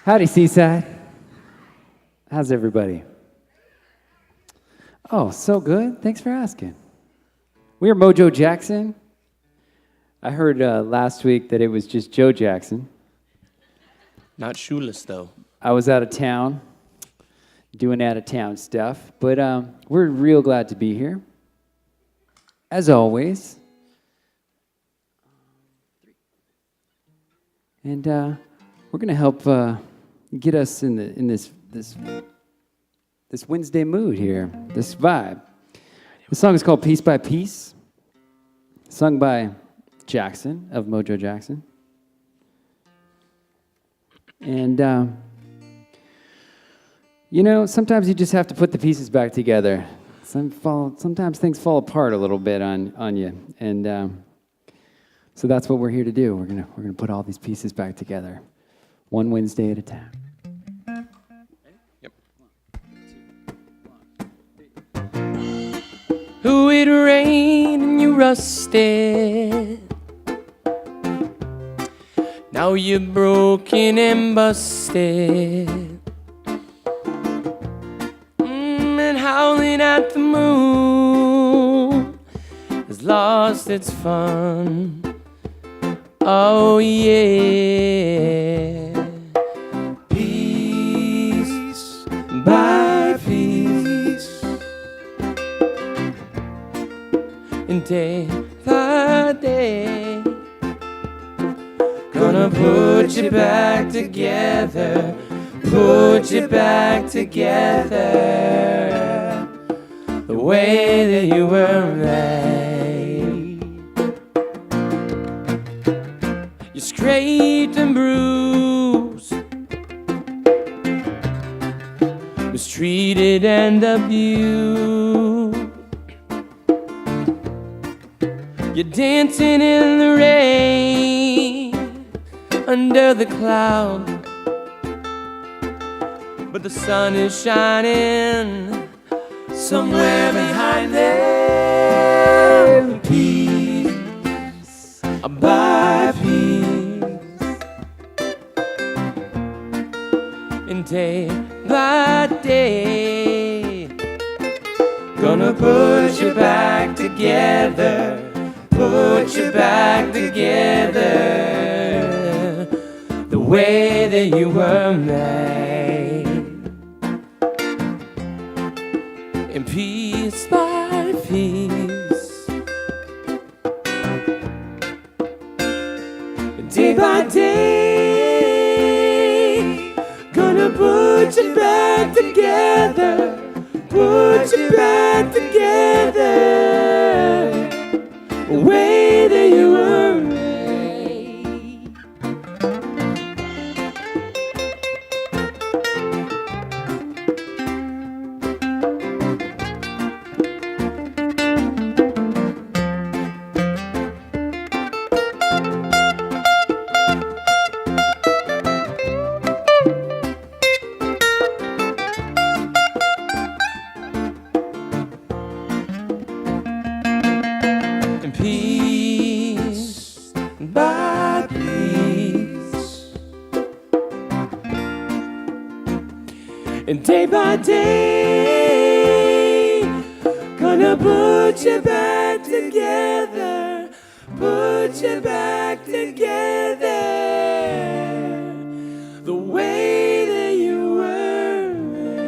Howdy, Seaside. How's everybody? Oh, so good. Thanks for asking. We are Mojo Jackson. I heard last week that it was just Joe Jackson. Not shoeless, though. I was out of town, doing out-of-town stuff, but we're real glad to be here, as always. And we're going to help get us in this Wednesday mood here, this vibe. The song is called Piece by Piece, sung by Jackson of Mojo Jackson. And, you know, sometimes you just have to put the pieces back together. Sometimes things fall apart a little bit on you. And so that's what we're here to do. We're gonna put all these pieces back together, one Wednesday at a time. Yep. Ooh, it rained and you rusted. Now you're broken and busted. And howling at the moon has lost its fun. Oh yeah. Piece by piece, and day by day, gonna put you back together, put you back together, the way that you were made. You're scraped and bruised, mistreated and abused. You're dancing in the rain, under the clouds, but the sun is shining somewhere behind them. Piece by piece, and day by day, gonna put you back together, put you back together, the way that you were made. And piece by piece, day by day, gonna put you back together, put you back together, the way that you were made. And day by day, gonna put you back together, put you back together, the way that you were made.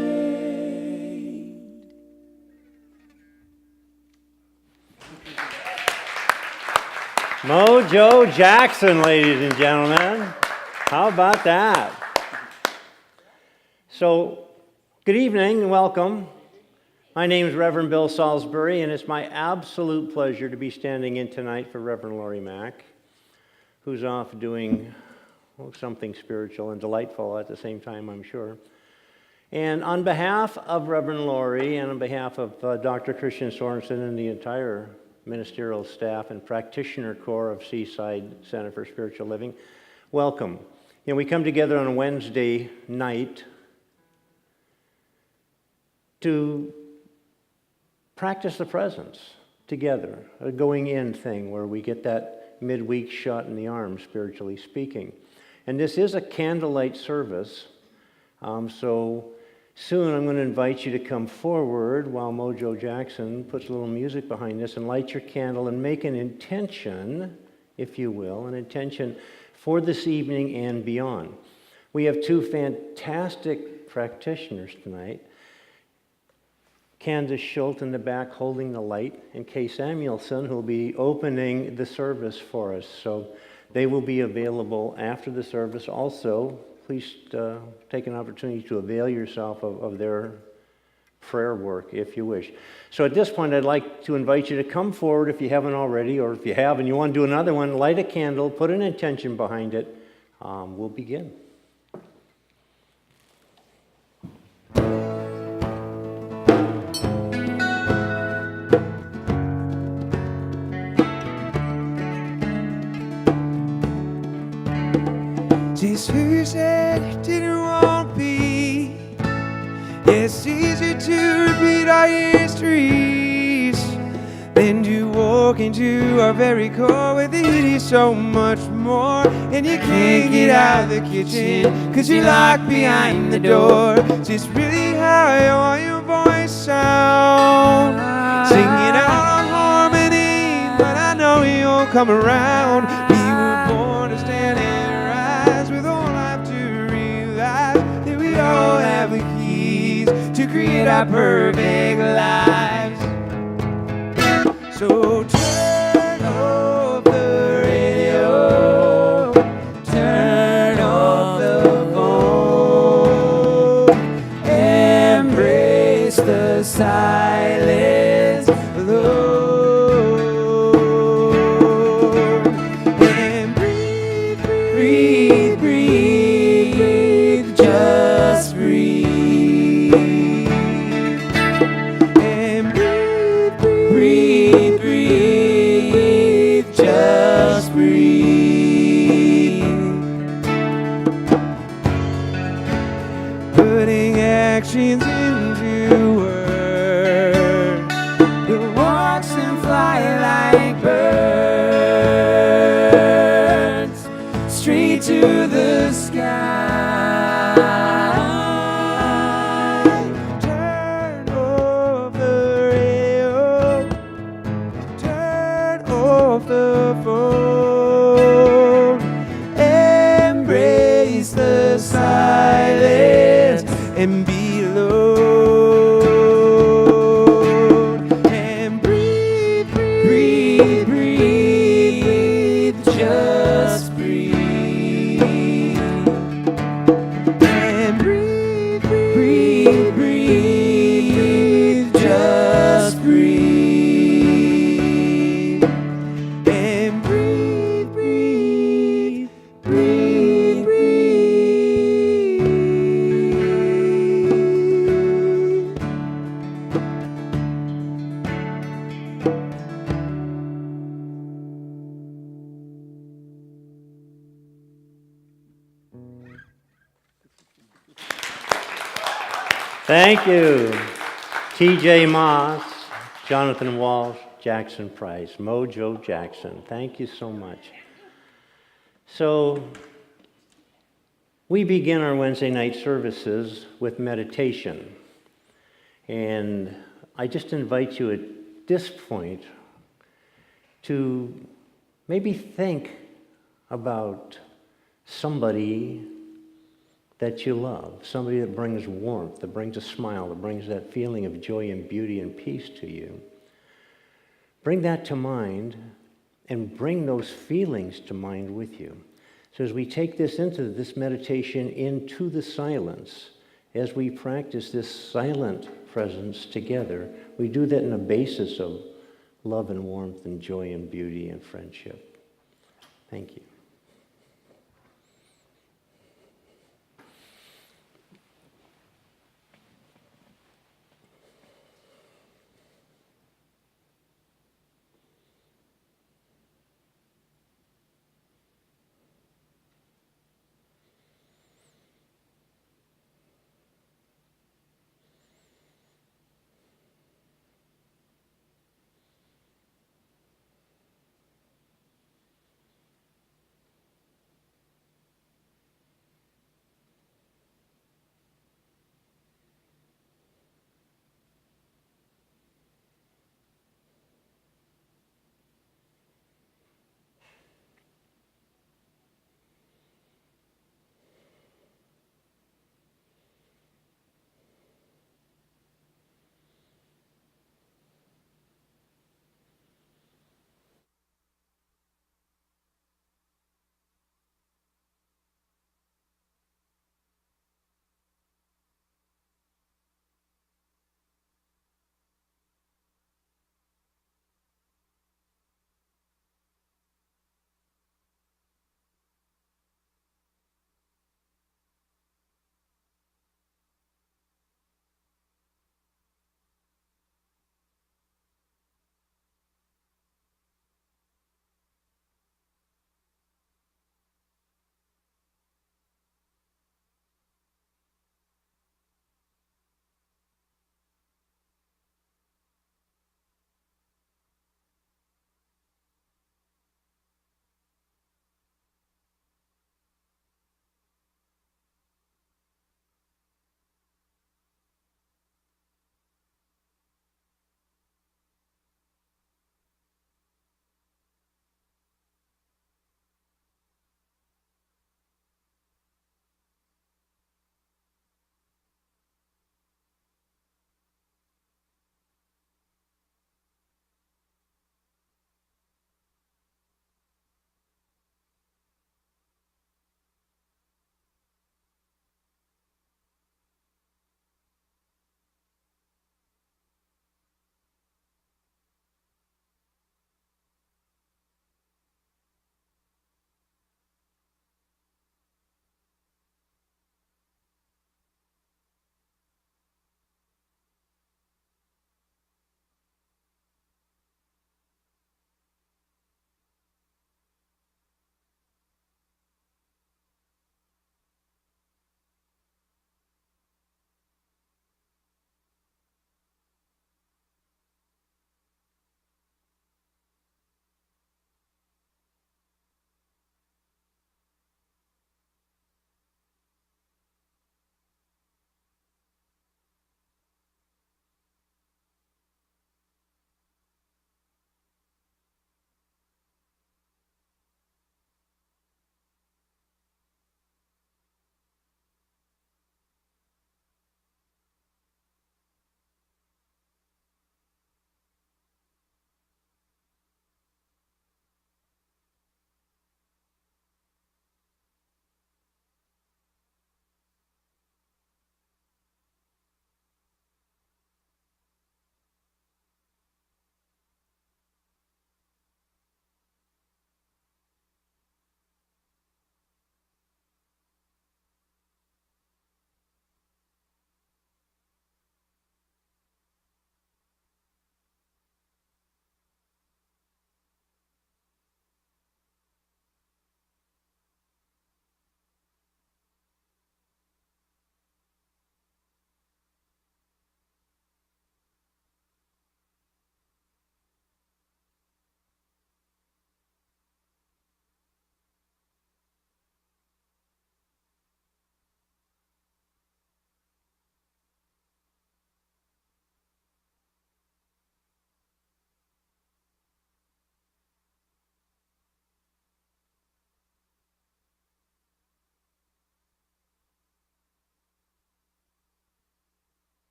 Mojo Jackson, ladies and gentlemen. How about that? So, good evening and welcome. My name is Reverend Bill Salisbury, and it's my absolute pleasure to be standing in tonight for Reverend Laurie Mack, who's off doing something spiritual and delightful at the same time, I'm sure. And on behalf of Reverend Laurie and on behalf of Dr. Christian Sorensen and the entire ministerial staff and practitioner corps of Seaside Center for Spiritual Living, welcome. You know, we come together on a Wednesday night to practice the presence together, a going in thing where we get that midweek shot in the arm, spiritually speaking. And this is a candlelight service, so soon I'm going to invite you to come forward while Mojo Jackson puts a little music behind this and light your candle and make an intention, if you will, an intention for this evening and beyond. We have two fantastic practitioners tonight. Candace Schultz in the back holding the light, and Kay Samuelson, who will be opening the service for us. So they will be available after the service. Also, please take an opportunity to avail yourself of their prayer work, if you wish. So at this point, I'd like to invite you to come forward if you haven't already, or if you have and you want to do another one, light a candle, put an intention behind it. We'll begin. Just who said it didn't want to be. It's easy to repeat our histories than to walk into our very core where it is so much more. And you can't get out of the kitchen 'cause you're locked behind the door. Just really high on your voice sound, singing out on harmony, but I know you'll come around. We were born to stand and rise with all life to realize that we all have the keys to create our perfect lives. So turn off the radio, turn off the phone, embrace the silence alone, and breathe, breathe, breathe, just breathe, and breathe, breathe, breathe, just breathe. Putting actions into words, it walks and fly like birds, straight to the sky. Turn off the radio, turn off the phone, embrace the silence and be alone, and breathe, breathe, breathe, just breathe, and breathe, breathe, breathe, just breathe, and breathe, breathe, breathe, breathe. Thank you. TJ Moss, Jonathan Walsh, Jackson Price, Mojo Jackson. Thank you so much. So, We begin our Wednesday night services with meditation. And I just invite you at this point to maybe think about somebody that you love, somebody that brings warmth, that brings a smile, that brings that feeling of joy and beauty and peace to you. Bring that to mind and bring those feelings to mind with you. So as we take this meditation into the silence, as we practice this silent presence together, we do that in a basis of love and warmth and joy and beauty and friendship. Thank you.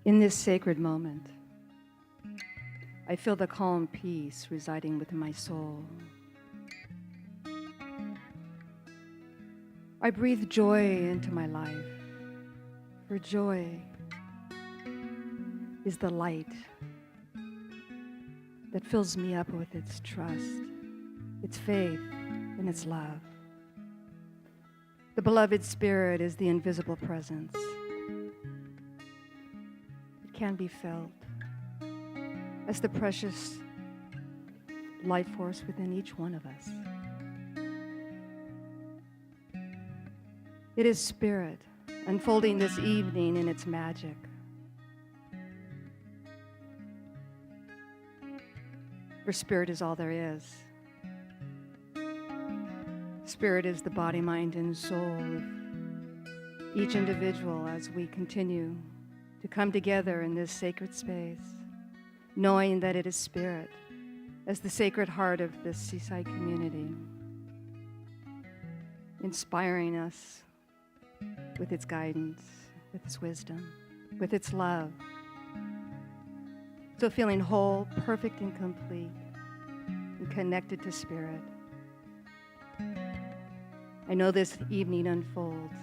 In this sacred moment, I feel the calm peace residing within my soul. I breathe joy into my life, for joy is the light that fills me up with its trust, its faith, and its love. The beloved Spirit is the invisible presence. It can be felt as the precious life force within each one of us. It is Spirit unfolding this evening in its magic. For Spirit is all there is. Spirit is the body, mind, and soul of each individual as we continue to come together in this sacred space, knowing that it is Spirit as the sacred heart of this seaside community, inspiring us with its guidance, with its wisdom, with its love. So feeling whole, perfect, and complete, and connected to Spirit. I know this evening unfolds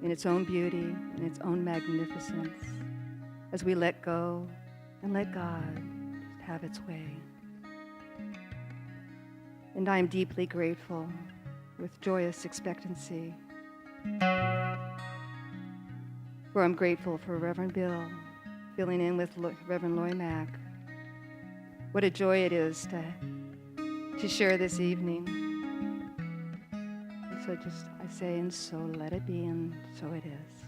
in its own beauty and its own magnificence as we let go and let God just have its way. And I am deeply grateful with joyous expectancy. For I'm grateful for Reverend Bill, filling in with Reverend Loy Mack. What a joy it is to share this evening. And so I say, and so let it be, and so it is.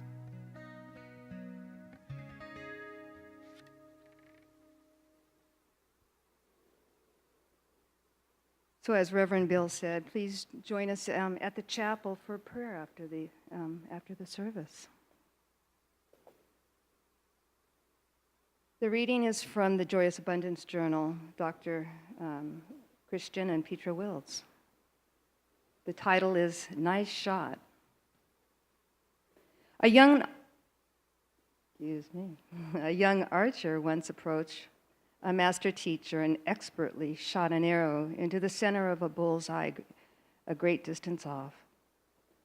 So as Reverend Bill said, please join us at the chapel for prayer after the service. The reading is from the Joyous Abundance Journal, Dr. Christian and Petra Wilds. The title is Nice Shot. A young archer once approached a master teacher and expertly shot an arrow into the center of a bullseye a great distance off.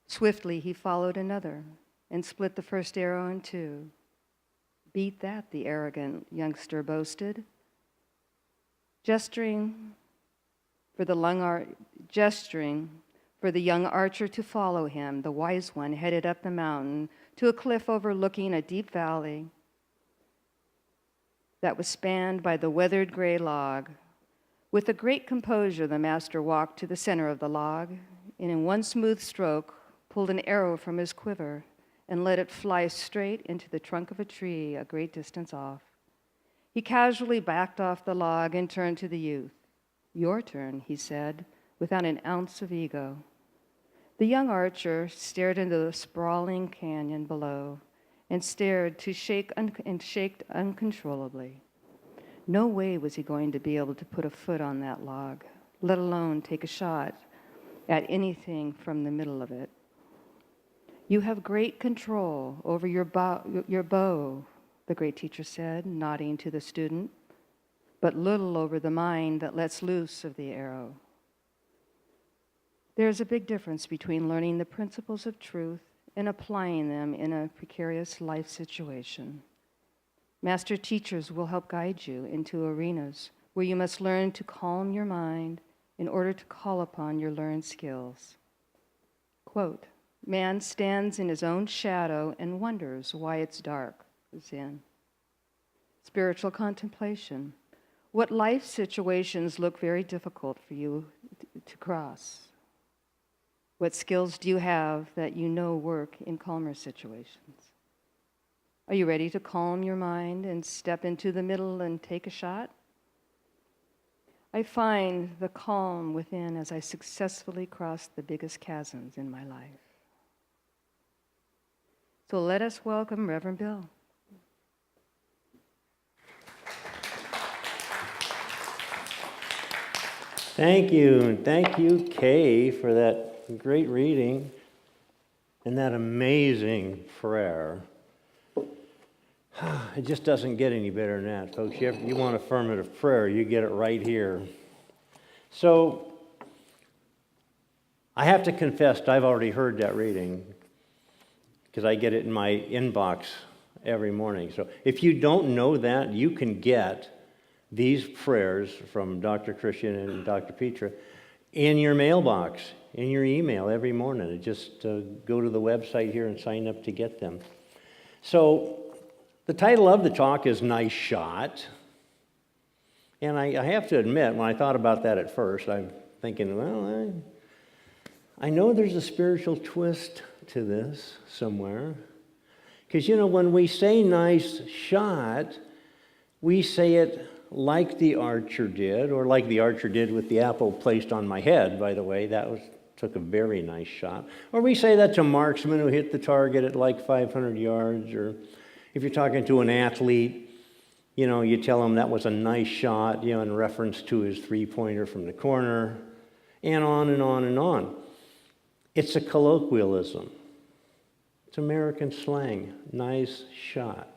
Swiftly he followed another and split the first arrow in two. Beat that, the arrogant youngster boasted. Gesturing for the young archer to follow him, the wise one headed up the mountain to a cliff overlooking a deep valley that was spanned by the weathered gray log. With a great composure, the master walked to the center of the log, and in one smooth stroke, pulled an arrow from his quiver and let it fly straight into the trunk of a tree a great distance off. He casually backed off the log and turned to the youth. "Your turn," he said, without an ounce of ego. The young archer stared into the sprawling canyon below and stared to shake uncontrollably. No way was he going to be able to put a foot on that log, let alone take a shot at anything from the middle of it. "You have great control over your bow," the great teacher said, nodding to the student, "but little over the mind that lets loose of the arrow." There is a big difference between learning the principles of truth and applying them in a precarious life situation. Master teachers will help guide you into arenas where you must learn to calm your mind in order to call upon your learned skills. Quote, "Man stands in his own shadow and wonders why it's dark." Zen. Spiritual contemplation. What life situations look very difficult for you to cross? What skills do you have that you know work in calmer situations? Are you ready to calm your mind and step into the middle and take a shot? I find the calm within as I successfully cross the biggest chasms in my life. So let us welcome Reverend Bill. Thank you, and thank you, Kay, for that great reading and that amazing prayer. It just doesn't get any better than that, folks. You want affirmative prayer, you get it right here. So, I have to confess, I've already heard that reading because I get it in my inbox every morning. So, if you don't know that, you can get these prayers from Dr. Christian and Dr. Petra in your mailbox, in your email every morning. Just go to the website here and sign up to get them. So, the title of the talk is Nice Shot. And I have to admit, when I thought about that at first, I'm thinking, well, I know there's a spiritual twist to this somewhere. Because, when we say nice shot, we say it like the archer did, or like the archer did with the apple placed on my head, by the way. Took a very nice shot. Or we say that to marksmen who hit the target at like 500 yards, or if you're talking to an athlete, you tell him that was a nice shot, in reference to his three-pointer from the corner, and on and on and on. It's a colloquialism. It's American slang, nice shot.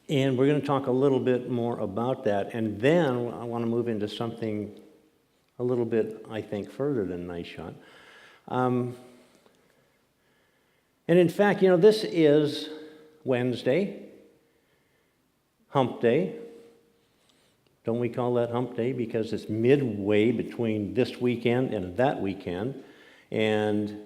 And we're going to talk a little bit more about that, and then I want to move into something a little bit, I think, further than nice shot. And in fact, this is Wednesday, hump day. Don't we call that hump day? Because it's midway between this weekend and that weekend. And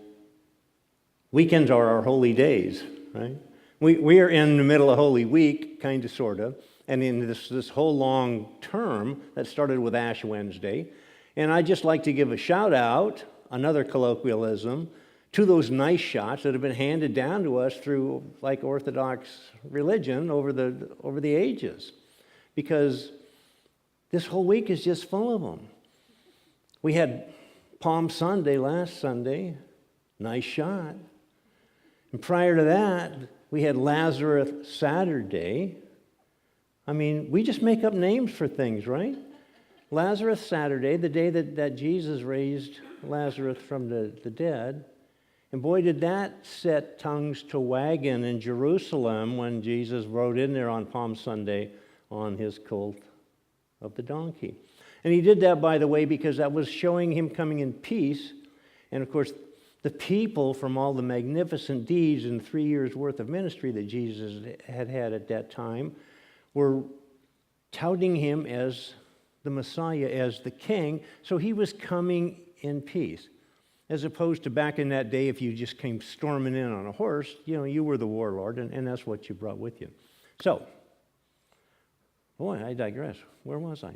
weekends are our holy days, right? We are in the middle of Holy Week, kind of, sort of. And in this whole long term that started with Ash Wednesday. And I'd just like to give a shout out, another colloquialism, to those nice shots that have been handed down to us through like Orthodox religion over the ages, because this whole week is just full of them. We had Palm Sunday last Sunday, nice shot. And prior to that, we had Lazarus Saturday. I mean, we just make up names for things, right? Lazarus Saturday, the day that Jesus raised Lazarus from the dead. And boy, did that set tongues to wagging in Jerusalem when Jesus rode in there on Palm Sunday on his colt of the donkey. And he did that, by the way, because that was showing him coming in peace. And of course, the people, from all the magnificent deeds and 3 years' worth of ministry that Jesus had at that time, were touting him as the Messiah, as the king. So he was coming in peace. As opposed to back in that day, if you just came storming in on a horse, you were the warlord, and that's what you brought with you. So, boy, I digress. Where was I?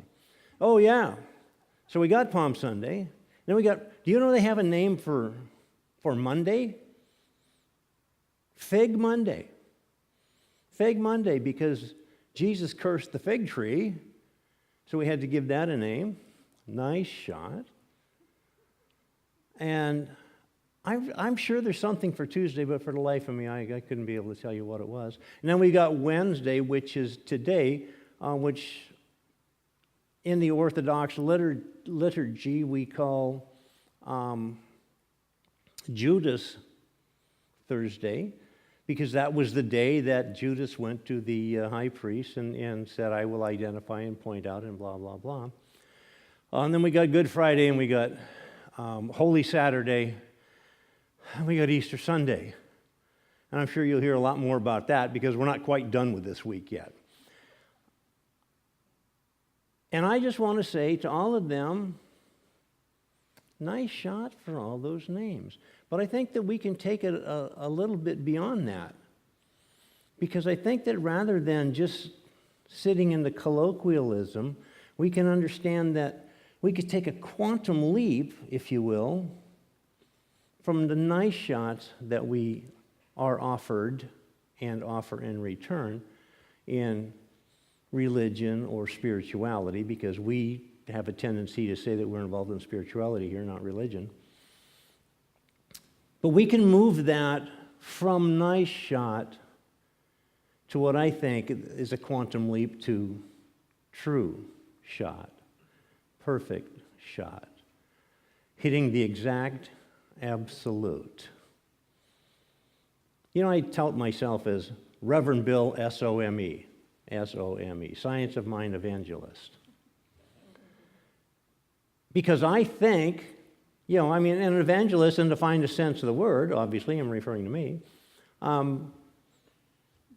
Oh, yeah. So we got Palm Sunday. Then we got, do you know they have a name for Monday? Fig Monday. Fig Monday, because Jesus cursed the fig tree, so we had to give that a name. Nice shot. And I'm sure there's something for Tuesday, but for the life of me, I couldn't be able to tell you what it was. And then we got Wednesday, which is today, which in the Orthodox liturgy we call Judas Thursday, because that was the day that Judas went to the high priest and said, I will identify and point out and blah, blah, blah. And then we got Good Friday, and we got Holy Saturday, and we got Easter Sunday. And I'm sure you'll hear a lot more about that because we're not quite done with this week yet. And I just want to say to all of them, nice shot for all those names. But I think that we can take it a little bit beyond that. Because I think that rather than just sitting in the colloquialism, we can understand that we could take a quantum leap, if you will, from the nice shots that we are offered and offer in return in religion or spirituality, because we have a tendency to say that we're involved in spirituality here, not religion. But we can move that from nice shot to what I think is a quantum leap to true shot, perfect shot, hitting the exact absolute. I tout myself as Reverend Bill S-O-M-E, S-O-M-E, Science of Mind Evangelist. Because I think, an evangelist in the finest sense of the word, obviously, I'm referring to me,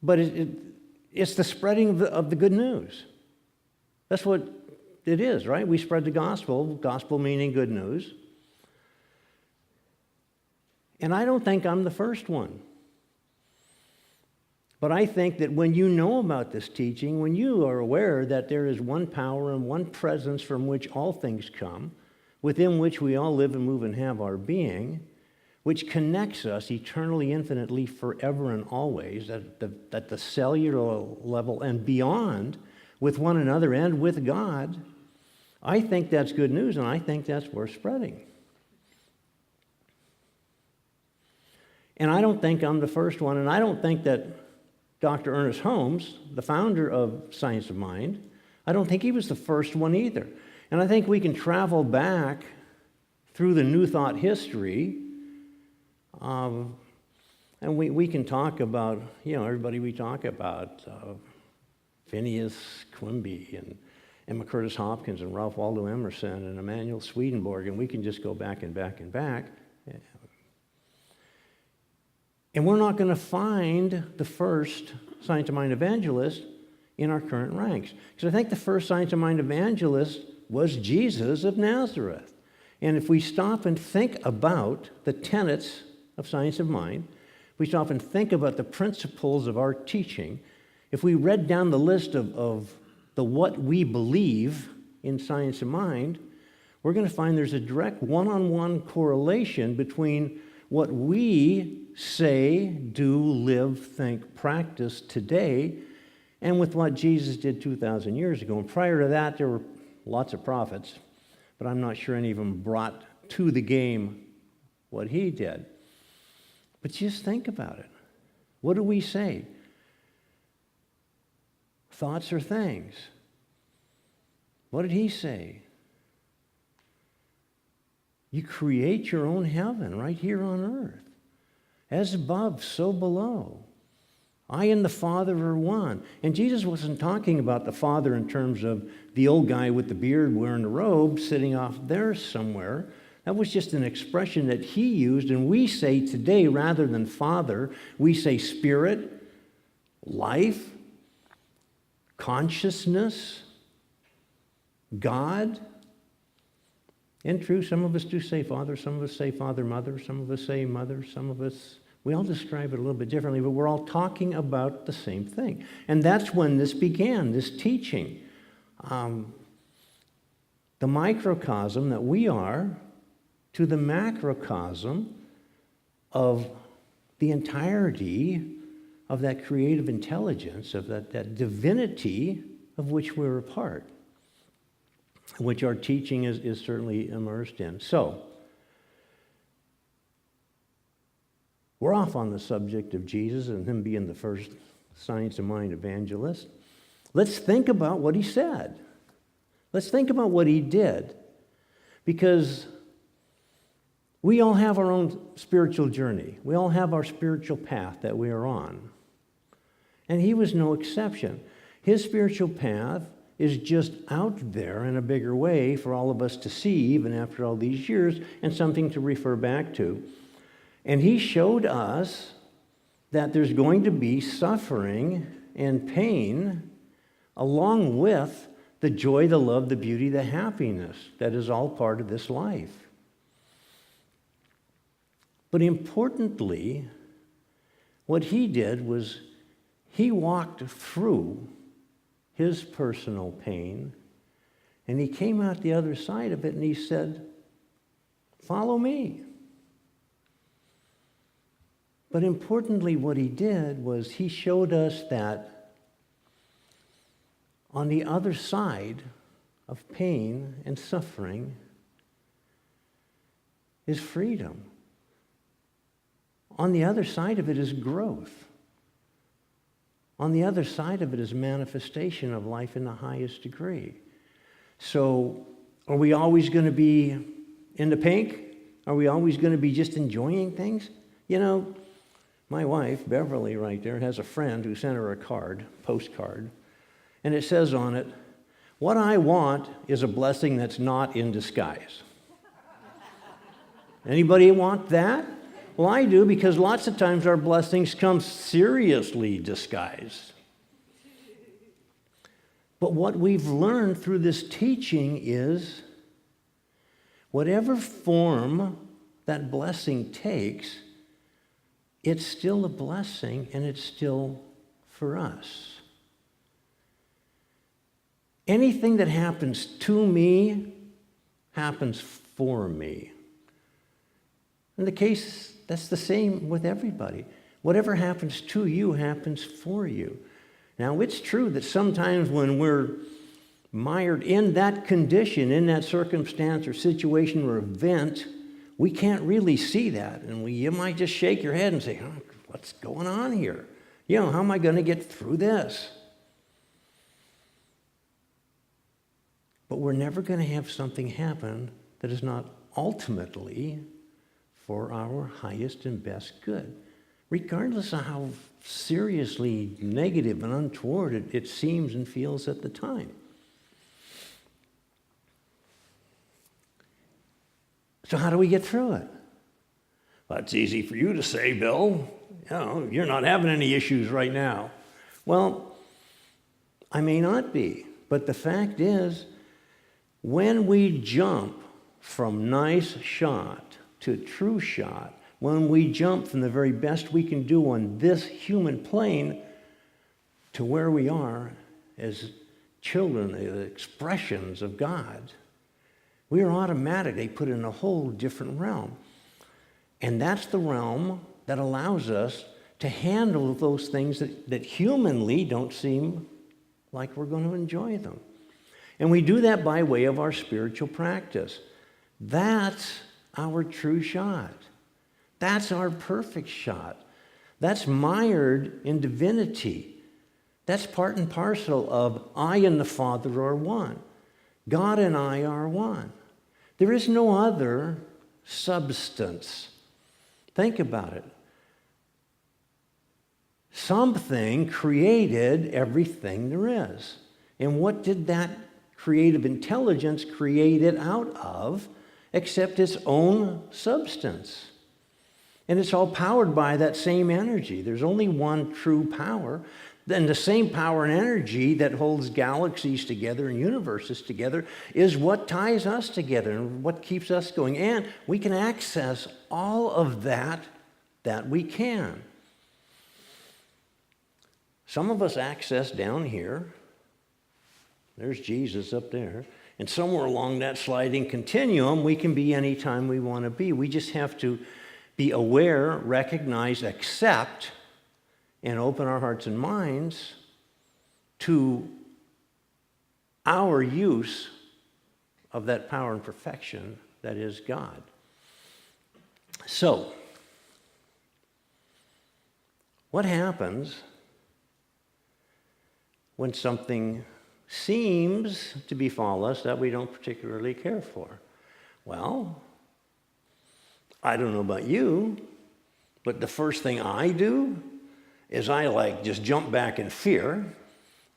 but it's the spreading of the good news. That's what it is, right? We spread the gospel meaning good news. And I don't think I'm the first one. But I think that when you know about this teaching, when you are aware that there is one power and one presence from which all things come, within which we all live and move and have our being, which connects us eternally, infinitely, forever and always, at the cellular level and beyond, with one another and with God, I think that's good news, and I think that's worth spreading. And I don't think I'm the first one, and I don't think that Dr. Ernest Holmes, the founder of Science of Mind, I don't think he was the first one either. And I think we can travel back through the New Thought history, and we can talk about, everybody we talk about, Phineas Quimby and Emma Curtis Hopkins and Ralph Waldo Emerson and Emanuel Swedenborg, and we can just go back and back and back. And we're not going to find the first Science of Mind evangelist in our current ranks. Because I think the first Science of Mind evangelist was Jesus of Nazareth. And if we stop and think about the tenets of Science of Mind, if we stop and think about the principles of our teaching, if we read down the list of the what we believe in Science of Mind, we're going to find there's a direct one-on-one correlation between what we say, do, live, think, practice today, and with what Jesus did 2,000 years ago. And prior to that, there were lots of prophets, but I'm not sure any of them brought to the game what he did. But just think about it. What do we say? Thoughts are things. What did he say? You create your own heaven right here on earth. As above, so below. I and the Father are one. And Jesus wasn't talking about the Father in terms of the old guy with the beard wearing the robe sitting off there somewhere. That was just an expression that he used, and we say today, rather than Father, we say Spirit, life, consciousness, God. And true, some of us do say Father, some of us say Father, Mother, some of us say Mother, some of us, we all describe it a little bit differently, but we're all talking about the same thing. And that's when this began, this teaching. The microcosm that we are to the macrocosm of the entirety of that creative intelligence, of that divinity of which we're a part, which our teaching is certainly immersed in. So, we're off on the subject of Jesus and him being the first Science of Mind evangelist. Let's think about what he said. Let's think about what he did. Because we all have our own spiritual journey. We all have our spiritual path that we are on. And he was no exception. His spiritual path is just out there in a bigger way for all of us to see, even after all these years, and something to refer back to. And he showed us that there's going to be suffering and pain along with the joy, the love, the beauty, the happiness that is all part of this life. But importantly, what he did was he walked through his personal pain, and he came out the other side of it and he said, "Follow me." But importantly, what he did was he showed us that on the other side of pain and suffering is freedom. On the other side of it is growth. On the other side of it is manifestation of life in the highest degree. So, are we always going to be in the pink? Are we always going to be just enjoying things? You know, My wife, Beverly, right there, has a friend who sent her a postcard, and it says on it, "What I want is a blessing that's not in disguise." Anybody want that? Well, I do, because lots of times our blessings come seriously disguised. But what we've learned through this teaching is whatever form that blessing takes, it's still a blessing and it's still for us. Anything that happens to me happens for me. In the case, that's the same with everybody. Whatever happens to you happens for you. Now, it's true that sometimes when we're mired in that condition, in that circumstance or situation or event, we can't really see that. And you might just shake your head and say, "Oh, what's going on here? How am I going to get through this?" But we're never going to have something happen that is not ultimately for our highest and best good, regardless of how seriously negative and untoward it seems and feels at the time. So how do we get through it? Well, it's easy for you to say, Bill. You're not having any issues right now. Well, I may not be, but the fact is, when we jump from nice shot to true shot, when we jump from the very best we can do on this human plane to where we are as children, the expressions of God, we are automatically put in a whole different realm. And that's the realm that allows us to handle those things that humanly don't seem like we're going to enjoy them. And we do that by way of our spiritual practice. That's our true shot. That's our perfect shot. That's mired in divinity. That's part and parcel of I and the Father are one. God and I are one. There is no other substance. Think about it. Something created everything there is. And what did that creative intelligence create it out of except its own substance? And it's all powered by that same energy. There's only one true power. Then the same power and energy that holds galaxies together and universes together is what ties us together and what keeps us going. And we can access all of that we can. Some of us access down here. There's Jesus up there. And somewhere along that sliding continuum, we can be anytime we want to be. We just have to be aware, recognize, accept, and open our hearts and minds to our use of that power and perfection that is God. So, what happens when something seems to befall us that we don't particularly care for? Well, I don't know about you, but the first thing I do is I just jump back in fear,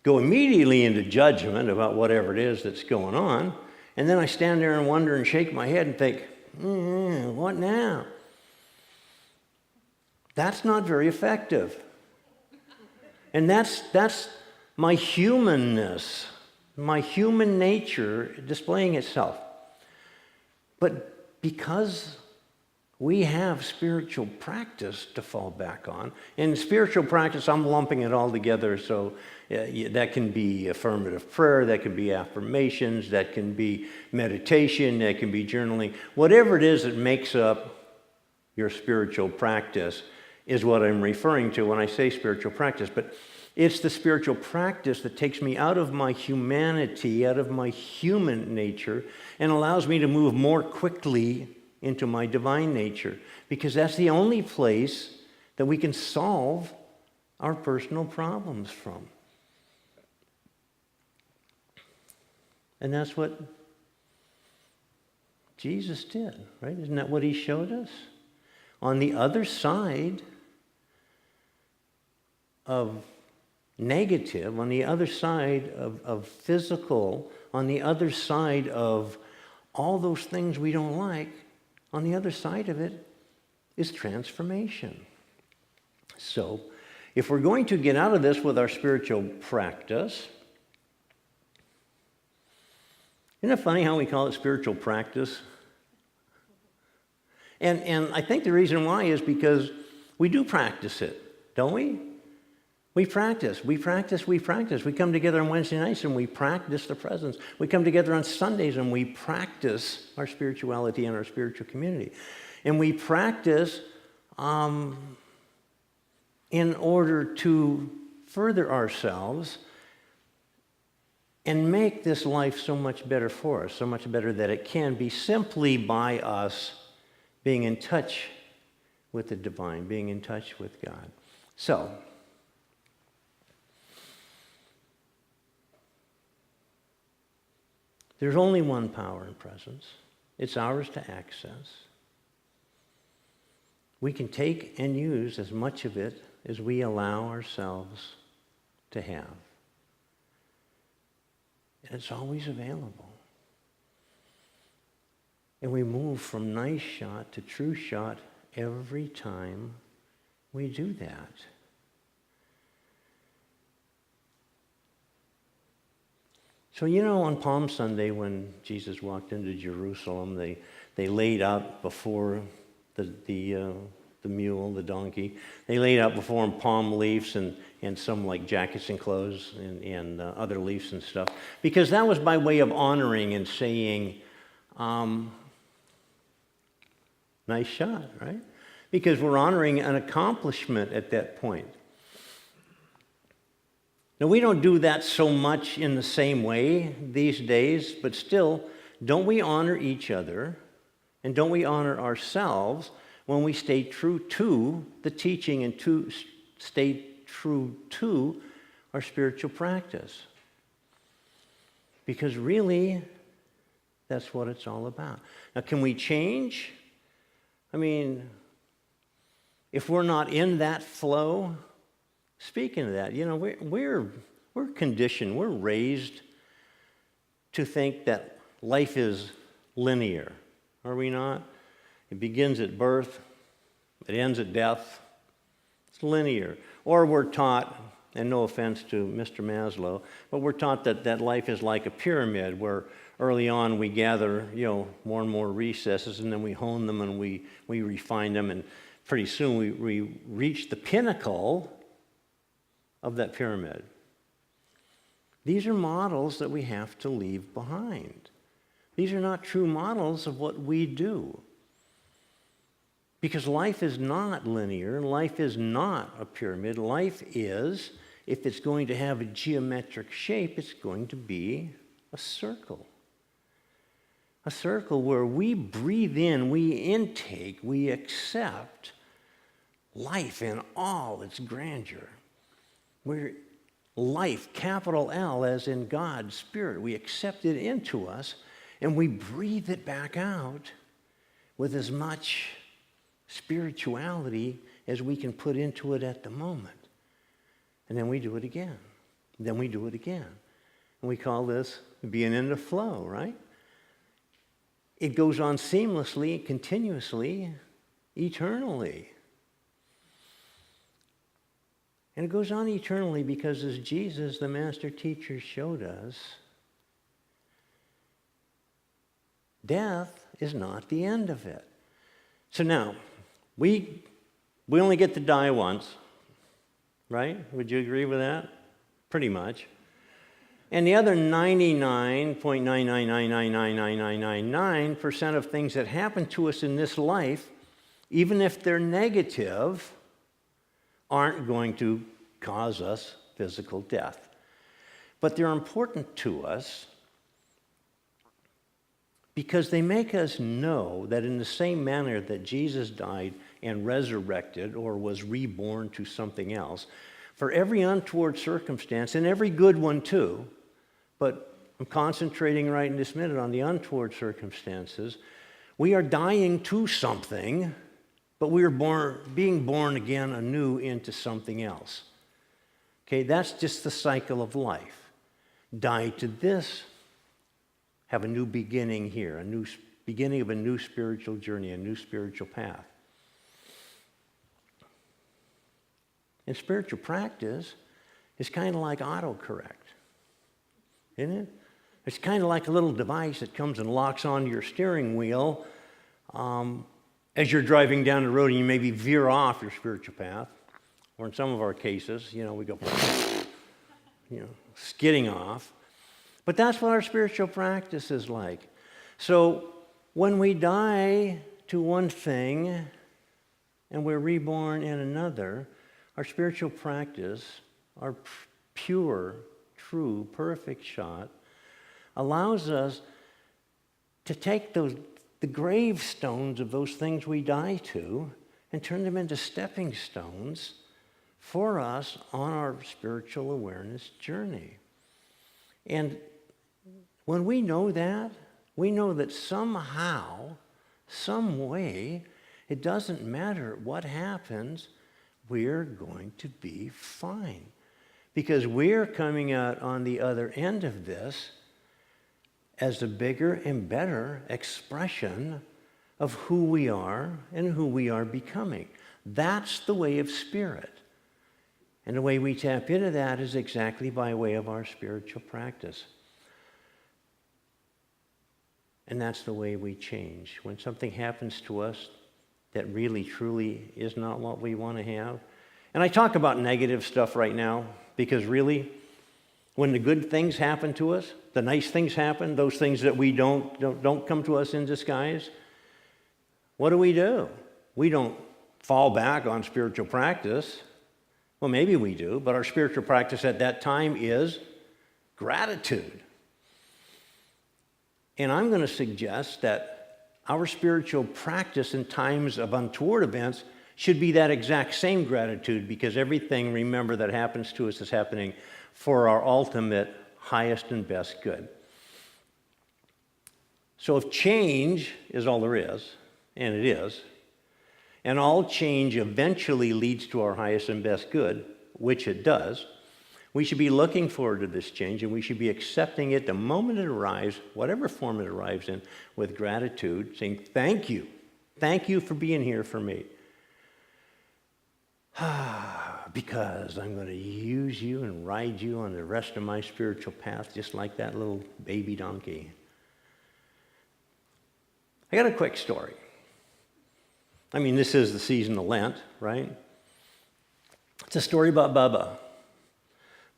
go immediately into judgment about whatever it is that's going on, and then I stand there and wonder and shake my head and think, what now? That's not very effective. And that's my humanness, my human nature displaying itself. But because we have spiritual practice to fall back on. And spiritual practice, I'm lumping it all together, so that can be affirmative prayer, that can be affirmations, that can be meditation, that can be journaling. Whatever it is that makes up your spiritual practice is what I'm referring to when I say spiritual practice. But it's the spiritual practice that takes me out of my humanity, out of my human nature, and allows me to move more quickly into my divine nature, because that's the only place that we can solve our personal problems from. And that's what Jesus did, right? Isn't that what he showed us? On the other side of negative, on the other side of physical, on the other side of all those things we don't like, on the other side of it is transformation. So, if we're going to get out of this with our spiritual practice, isn't it funny how we call it spiritual practice? And I think the reason why is because we do practice it, don't we? We practice. We come together on Wednesday nights and we practice the presence. We come together on Sundays and we practice our spirituality and our spiritual community. And we practice in order to further ourselves and make this life so much better for us, so much better that it can be simply by us being in touch with the divine, being in touch with God. So, there's only one power and presence. It's ours to access. We can take and use as much of it as we allow ourselves to have. And it's always available. And we move from nice shot to true shot every time we do that. So, on Palm Sunday when Jesus walked into Jerusalem, they laid out before the mule, the donkey, they laid out before him palm leaves and some like jackets and clothes and other leaves and stuff, because that was by way of honoring and saying, nice shot, right? Because we're honoring an accomplishment at that point. Now, we don't do that so much in the same way these days, but still, don't we honor each other and don't we honor ourselves when we stay true to the teaching and to stay true to our spiritual practice? Because really, that's what it's all about. Now, can we change? I mean, if we're not in that flow, speaking of that, we're conditioned, we're raised to think that life is linear, are we not? It begins at birth, it ends at death. It's linear. Or we're taught, and no offense to Mr. Maslow, but we're taught that life is like a pyramid where early on we gather, more and more recesses, and then we hone them and we refine them, and pretty soon we reach the pinnacle of that pyramid. These are models that we have to leave behind. These are not true models of what we do. Because life is not linear, life is not a pyramid. Life is, if it's going to have a geometric shape, it's going to be a circle. A circle where we breathe in, we intake, we accept life in all its grandeur. Where life, capital L, as in God's Spirit, we accept it into us and we breathe it back out with as much spirituality as we can put into it at the moment. And then we do it again. Then we do it again. And we call this being in the flow, right? It goes on seamlessly, continuously, eternally. And it goes on eternally because, as Jesus, the master teacher, showed us, death is not the end of it. So now, we only get to die once, right? Would you agree with that? Pretty much. And the other 99.9999999% of things that happen to us in this life, even if they're negative, aren't going to cause us physical death. But they're important to us because they make us know that in the same manner that Jesus died and resurrected or was reborn to something else, for every untoward circumstance, and every good one too, but I'm concentrating right in this minute on the untoward circumstances, we are dying to something, but we are being born again anew into something else. Okay, that's just the cycle of life. Die to this, have a new beginning here, a new beginning of a new spiritual journey, a new spiritual path. And spiritual practice is kind of like autocorrect, isn't it? It's kind of like a little device that comes and locks onto your steering wheel as you're driving down the road and you maybe veer off your spiritual path. Or in some of our cases, we go, skidding off. But that's what our spiritual practice is like. So when we die to one thing and we're reborn in another, our spiritual practice, our pure, true, perfect shot, allows us to take the gravestones of those things we die to and turn them into stepping stones for us on our spiritual awareness journey. And when we know that somehow, some way, it doesn't matter what happens, we're going to be fine. Because we're coming out on the other end of this as a bigger and better expression of who we are and who we are becoming. That's the way of spirit. And the way we tap into that is exactly by way of our spiritual practice. And that's the way we change. When something happens to us that really, truly is not what we want to have. And I talk about negative stuff right now because really, when the good things happen to us, the nice things happen, those things that we don't come to us in disguise, what do? We don't fall back on spiritual practice. Well, maybe we do, but our spiritual practice at that time is gratitude. And I'm going to suggest that our spiritual practice in times of untoward events should be that exact same gratitude, because everything, remember, that happens to us is happening for our ultimate, highest and best good. So if change is all there is, and it is, and all change eventually leads to our highest and best good, which it does, we should be looking forward to this change, and we should be accepting it the moment it arrives, whatever form it arrives in, with gratitude, saying, thank you. Thank you for being here for me. Because I'm going to use you and ride you on the rest of my spiritual path, just like that little baby donkey. I got a quick story. I mean, this is the season of Lent, right? It's a story about Bubba.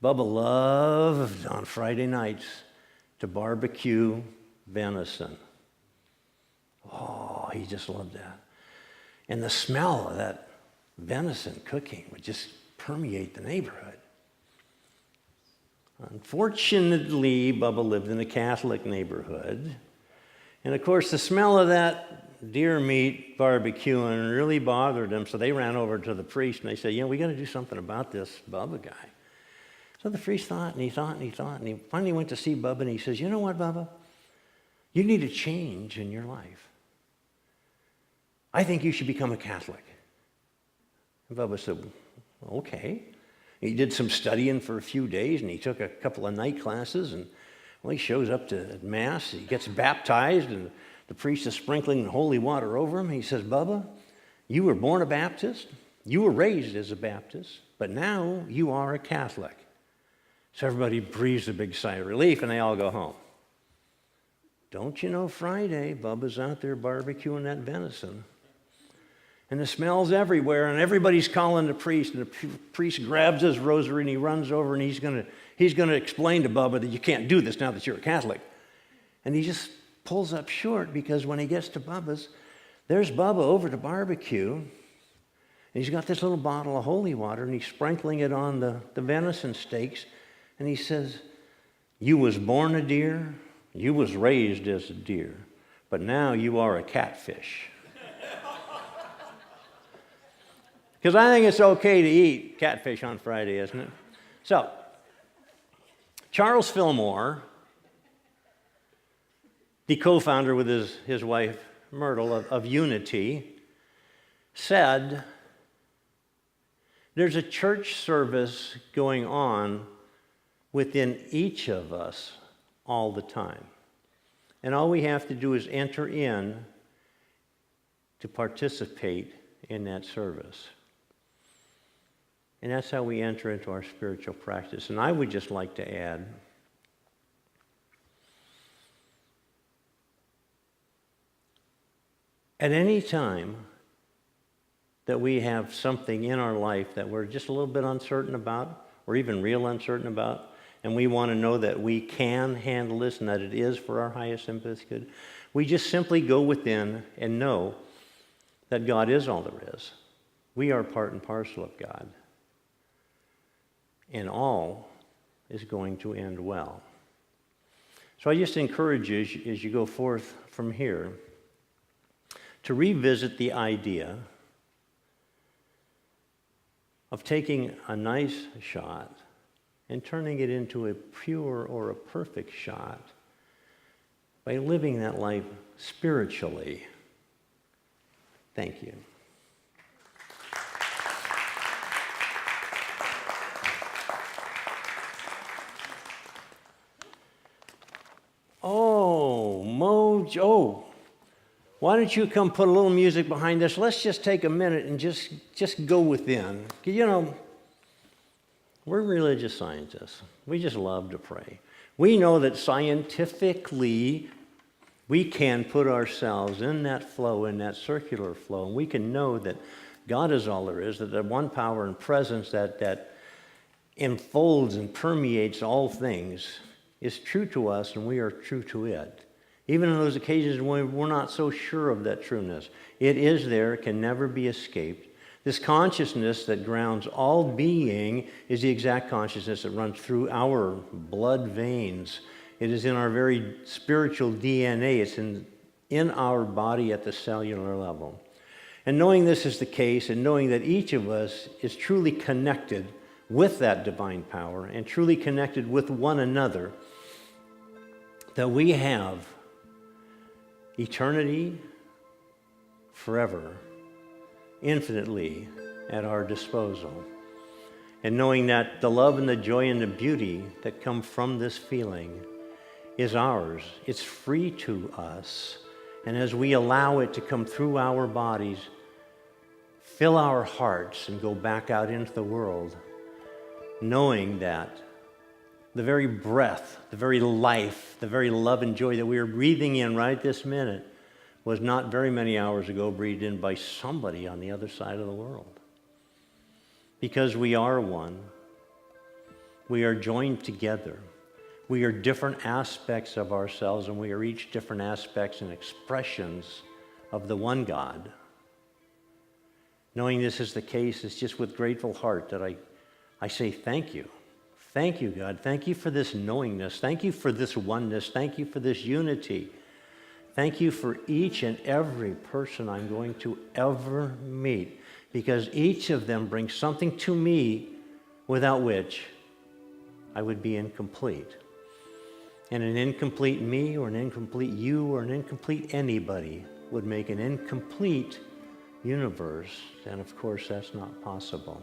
Bubba loved on Friday nights to barbecue venison. Oh, he just loved that. And the smell of that venison cooking would just permeate the neighborhood. Unfortunately, Bubba lived in a Catholic neighborhood. And of course, the smell of that deer meat barbecuing really bothered them, so they ran over to the priest and they said, we got to do something about this Bubba guy. So the priest thought, and he thought, and he thought, and he finally went to see Bubba, and he says, you know what, Bubba? You need a change in your life. I think you should become a Catholic. And Bubba said, okay. He did some studying for a few days, and he took a couple of night classes, and he shows up to Mass, he gets baptized, and the priest is sprinkling holy water over him. He says, Bubba, you were born a Baptist, you were raised as a Baptist, but now you are a Catholic. So everybody breathes a big sigh of relief, and they all go home. Don't you know, Friday, Bubba's out there barbecuing that venison. And the smell's everywhere, and everybody's calling the priest, and the priest grabs his rosary, and he runs over, and he's going to explain to Bubba that you can't do this now that you're a Catholic. And he just pulls up short, because when he gets to Bubba's, there's Bubba over to barbecue, and he's got this little bottle of holy water, and he's sprinkling it on the venison steaks, and he says, you was born a deer, you was raised as a deer, but now you are a catfish. Because I think it's okay to eat catfish on Friday, isn't it? So, Charles Fillmore, the co-founder with his wife Myrtle of Unity, said There's a church service going on within each of us all the time. And all we have to do is enter in to participate in that service. And that's how we enter into our spiritual practice. And I would just like to add, at any time that we have something in our life that we're just a little bit uncertain about, or even real uncertain about, and we want to know that we can handle this and that it is for our highest and best good, we just simply go within and know that God is all there is. We are part and parcel of God. And all is going to end well. So I just encourage you as you go forth from here to revisit the idea of taking a nice shot and turning it into a pure or a perfect shot by living that life spiritually. Thank you. Oh, Mojo. Why don't you come put a little music behind this? Let's just take a minute and just go within. You know, we're religious scientists. We just love to pray. We know that scientifically we can put ourselves in that flow, in that circular flow, and we can know that God is all there is, that the one power and presence that enfolds and permeates all things is true to us, and we are true to it. Even in those occasions when we're not so sure of that trueness, it is there, it can never be escaped. This consciousness that grounds all being is the exact consciousness that runs through our blood veins. It is in our very spiritual DNA. It's in our body at the cellular level. And knowing this is the case, and knowing that each of us is truly connected with that divine power and truly connected with one another, that we have eternity forever, infinitely at our disposal. And knowing that the love and the joy and the beauty that come from this feeling is ours. It's free to us. And as we allow it to come through our bodies, fill our hearts and go back out into the world, knowing that the very breath, the very life, the very love and joy that we are breathing in right this minute was not very many hours ago breathed in by somebody on the other side of the world. Because we are one. We are joined together. We are different aspects of ourselves, and we are each different aspects and expressions of the one God. Knowing this is the case, it's just with grateful heart that I say thank you. Thank you, God. Thank you for this knowingness. Thank you for this oneness. Thank you for this unity. Thank you for each and every person I'm going to ever meet, because each of them brings something to me without which I would be incomplete. And an incomplete me or an incomplete you or an incomplete anybody would make an incomplete universe. And of course, that's not possible.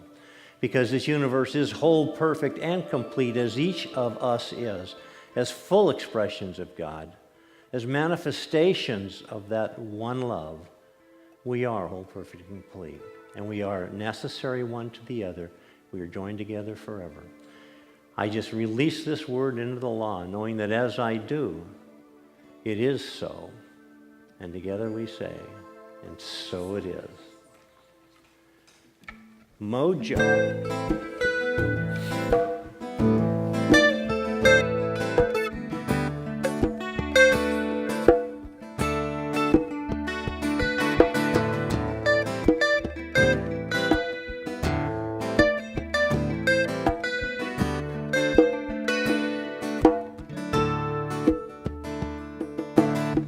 Because this universe is whole, perfect, and complete as each of us is, as full expressions of God, as manifestations of that one love. We are whole, perfect, and complete. And we are necessary one to the other. We are joined together forever. I just release this word into the law, knowing that as I do, it is so. And together we say, and so it is. Mojo.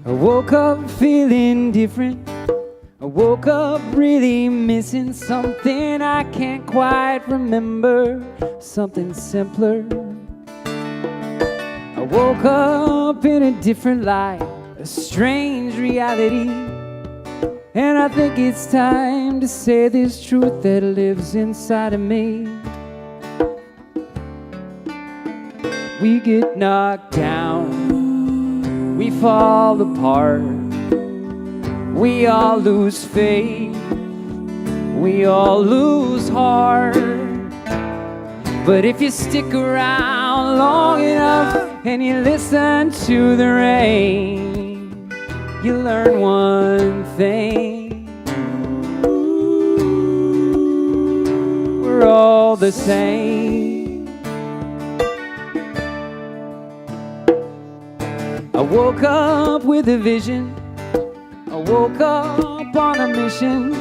I woke up feeling different. I woke up really missing something I can't quite remember, something simpler. I woke up in a different light, a strange reality, and I think it's time to say this truth that lives inside of me. We get knocked down, we fall apart, we all lose faith, we all lose heart. But if you stick around long enough and you listen to the rain, you learn one thing: we're all the same. I woke up with a vision, I woke up on a mission,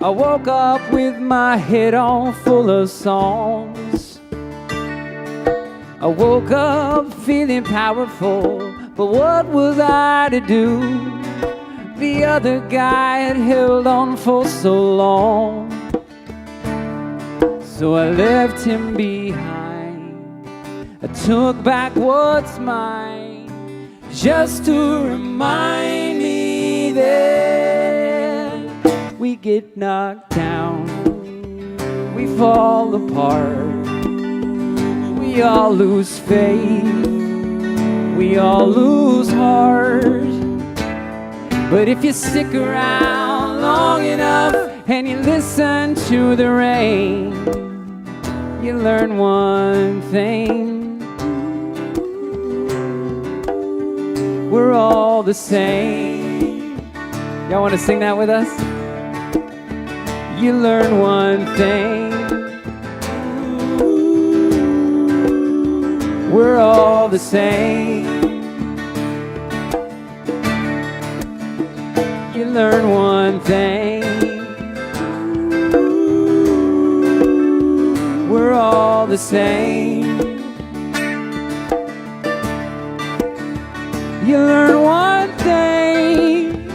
I woke up with my head all full of songs. I woke up feeling powerful, but what was I to do? The other guy had held on for so long. So I left him behind, I took back what's mine, just to remind me that we get knocked down, we fall apart, we all lose faith, we all lose heart. But if you stick around long enough and you listen to the rain, you learn one thing: we're all the same. Y'all want to sing that with us? You learn one thing: we're all the same. You learn one thing: we're all the same. You learn one thing: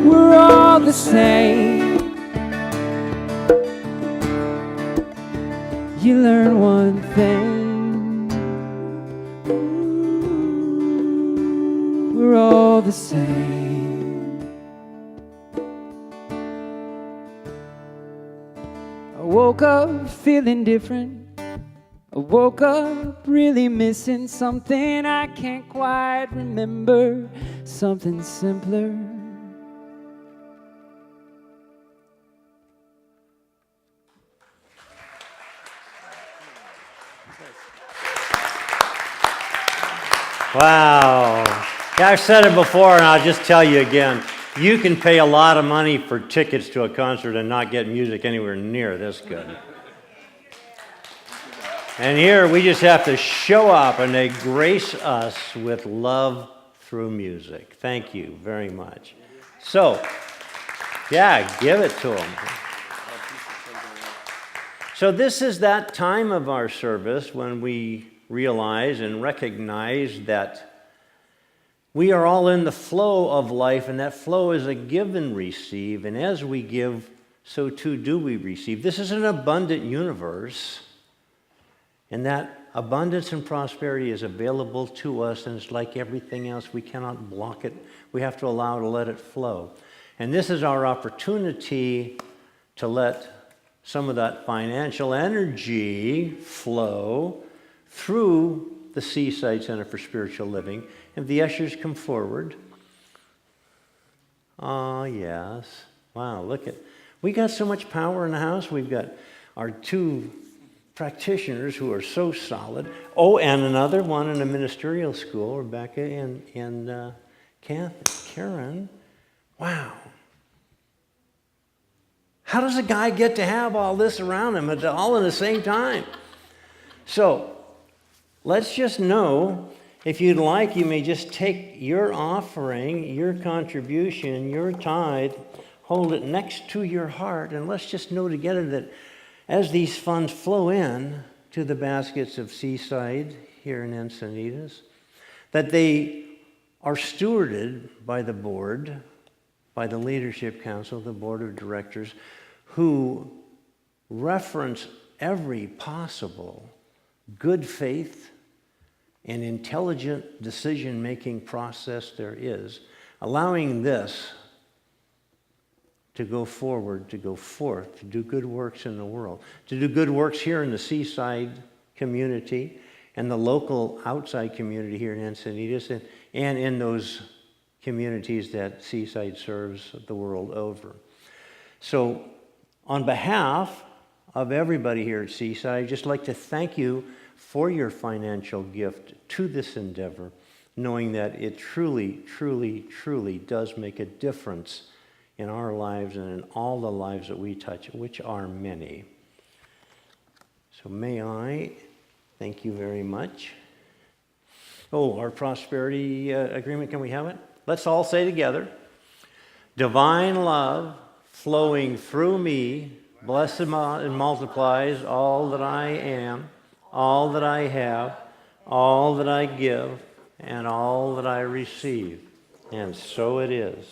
we're all the same. You learn one thing: we're all the same. I woke up feeling different. I woke up really missing something I can't quite remember, something simpler. Wow. Yeah, I've said it before, and I'll just tell you again. You can pay a lot of money for tickets to a concert and not get music anywhere near this good. And here we just have to show up, and they grace us with love through music. Thank you very much. So, yeah, give it to them. So this is that time of our service when we realize and recognize that we are all in the flow of life, and that flow is a give and receive, and as we give, so too do we receive. This is an abundant universe, and that abundance and prosperity is available to us, and it's like everything else. We cannot block it. We have to allow to let it flow. And this is our opportunity to let some of that financial energy flow through the Seaside Center for Spiritual Living. If the ushers come forward. Oh, yes. Wow, look at, we got so much power in the house. We've got our two practitioners who are so solid. Oh, and another one in a ministerial school, Rebecca and Karen. Wow. How does a guy get to have all this around him all at the same time? So, let's just know, if you'd like, you may just take your offering, your contribution, your tithe, hold it next to your heart, and let's just know together that as these funds flow in to the baskets of Seaside here in Encinitas, that they are stewarded by the board, by the leadership council, the board of directors, who reference every possible good faith and intelligent decision-making process there is, allowing this to go forward, to go forth, to do good works in the world, to do good works here in the Seaside community and the local outside community here in Encinitas and in those communities that Seaside serves the world over. So on behalf of everybody here at Seaside, I'd just like to thank you for your financial gift to this endeavor, knowing that it truly, truly, truly does make a difference in our lives and in all the lives that we touch, which are many. So may I thank you very much. Oh, our prosperity agreement, can we have it? Let's all say together. Divine love flowing through me blesses and multiplies all that I am, all that I have, all that I give, and all that I receive. And so it is.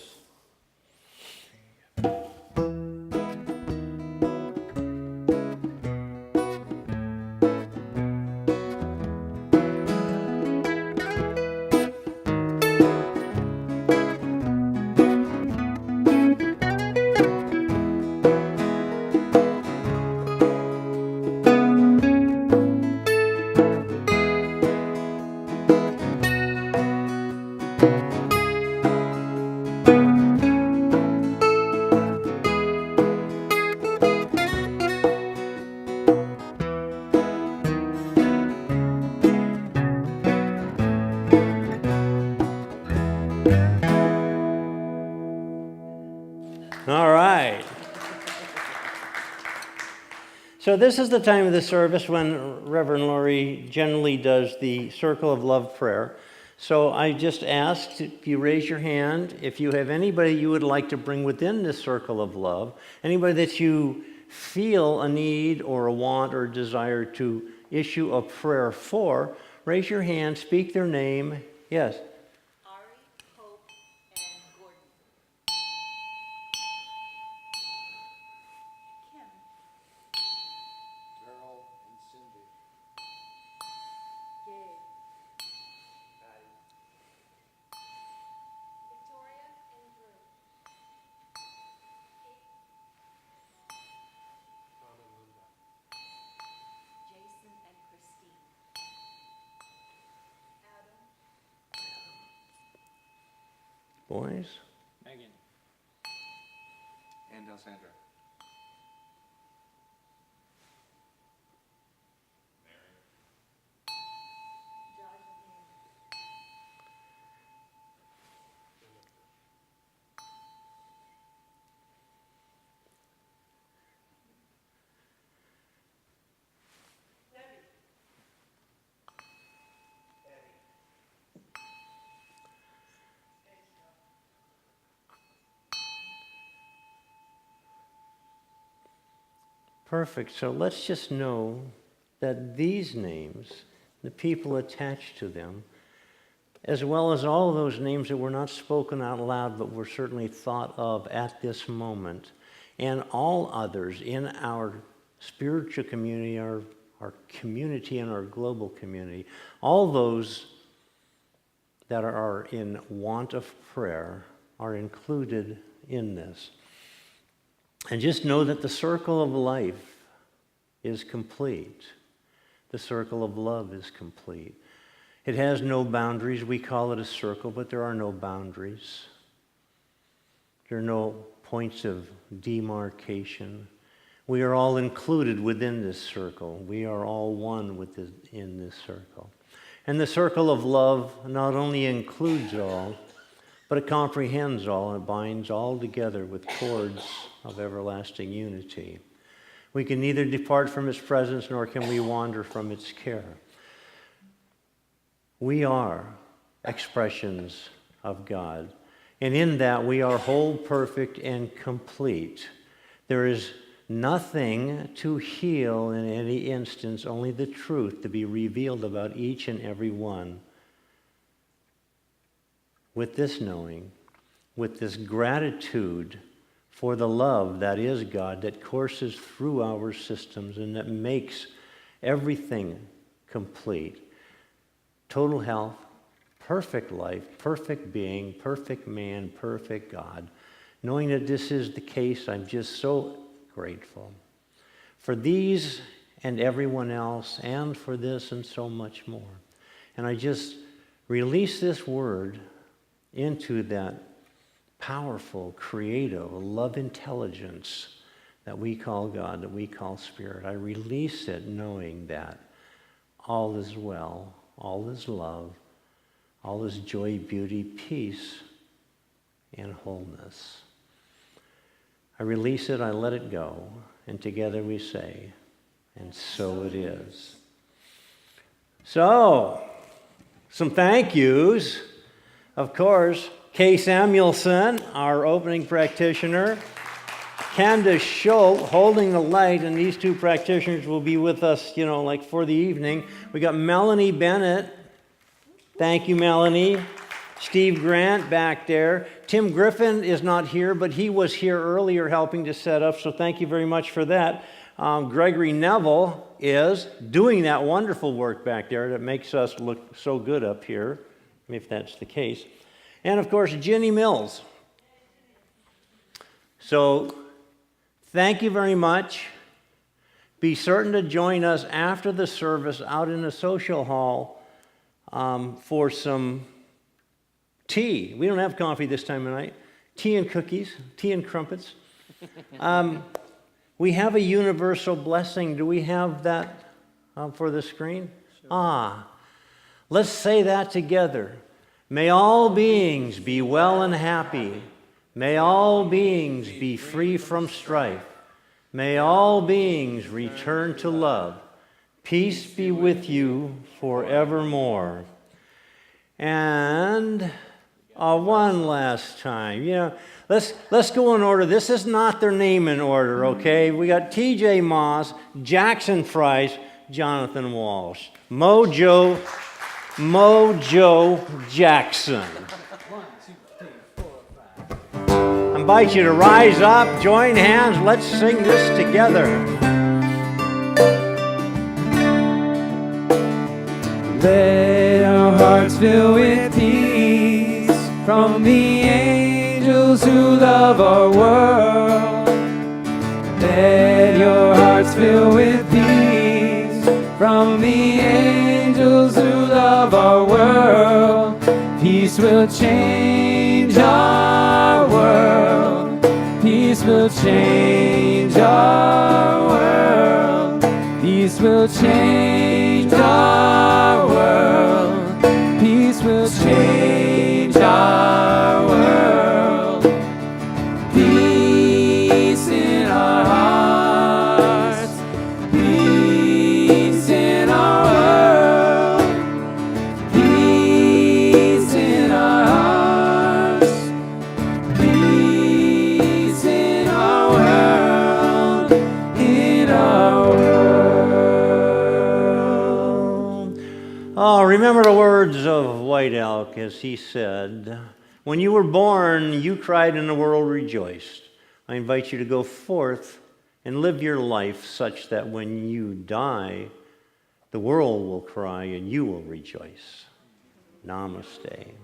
All right. So this is the time of the service when Reverend Laurie generally does the Circle of Love prayer. So I just asked if you raise your hand, if you have anybody you would like to bring within this circle of love, anybody that you feel a need or a want or desire to issue a prayer for, raise your hand, speak their name. Yes. Ari, Hope, and Gordon. Kim. Carol and Cindy. Gabe. Patty. Victoria and Drew. Tom and Linda. Jason and Christine. Adam. Boys. Megan. And Alessandra. Josh and Andy. Perfect. So let's just know that these names, the people attached to them, as well as all those names that were not spoken out loud but were certainly thought of at this moment, and all others in our spiritual community, our community and our global community, all those that are in want of prayer are included in this. And just know that the circle of life is complete. The circle of love is complete. It has no boundaries. We call it a circle, but there are no boundaries. There are no points of demarcation. We are all included within this circle. We are all one in this circle. And the circle of love not only includes all, but it comprehends all and binds all together with cords of everlasting unity. We can neither depart from its presence nor can we wander from its care. We are expressions of God, and in that we are whole, perfect, and complete. There is nothing to heal in any instance, only the truth to be revealed about each and every one. With this knowing, with this gratitude for the love that is God, that courses through our systems and that makes everything complete. Total health, perfect life, perfect being, perfect man, perfect God. Knowing that this is the case, I'm just so grateful for these and everyone else, and for this and so much more. And I just release this word into that powerful, creative, love intelligence that we call God, that we call Spirit. I release it knowing that all is well, all is love, all is joy, beauty, peace, and wholeness. I release it, I let it go, and together we say, and so it is. So, some thank yous. Of course, Kay Samuelson, our opening practitioner. Candace Schultz holding the light, and these two practitioners will be with us, like for the evening. We got Melanie Bennett. Thank you, Melanie. Steve Grant back there. Tim Griffin is not here, but he was here earlier helping to set up, so thank you very much for that. Gregory Neville is doing that wonderful work back there that makes us look so good up here, if that's the case. And of course, Jenny Mills. So, thank you very much. Be certain to join us after the service out in the social hall for some tea. We don't have coffee this time of night. Tea and cookies, tea and crumpets. We have a universal blessing. Do we have that for the screen? Sure. Let's say that together. May all beings be well and happy. May all beings be free from strife. May all beings return to love. Peace be with you forevermore. And one last time. Let's go in order. This is not their name in order, okay? We got T.J. Moss, Jackson Price, Jonathan Walsh. Mojo Jackson. 1, 2, 3, 4, 5. I invite you to rise up, join hands, let's sing this together. Let our hearts fill with peace from the angels who love our world. Let your hearts fill with peace from the angels who love our world. Peace will change our world. Peace will change our world. Peace will change our world. Peace will change our world. Peace in our hearts. Peace in our world. Peace in our hearts. Peace in our world. In our world. Oh, remember the words of White Elk as he said, "When you were born, you cried and the world rejoiced." I invite you to go forth and live your life such that when you die, the world will cry and you will rejoice. Namaste.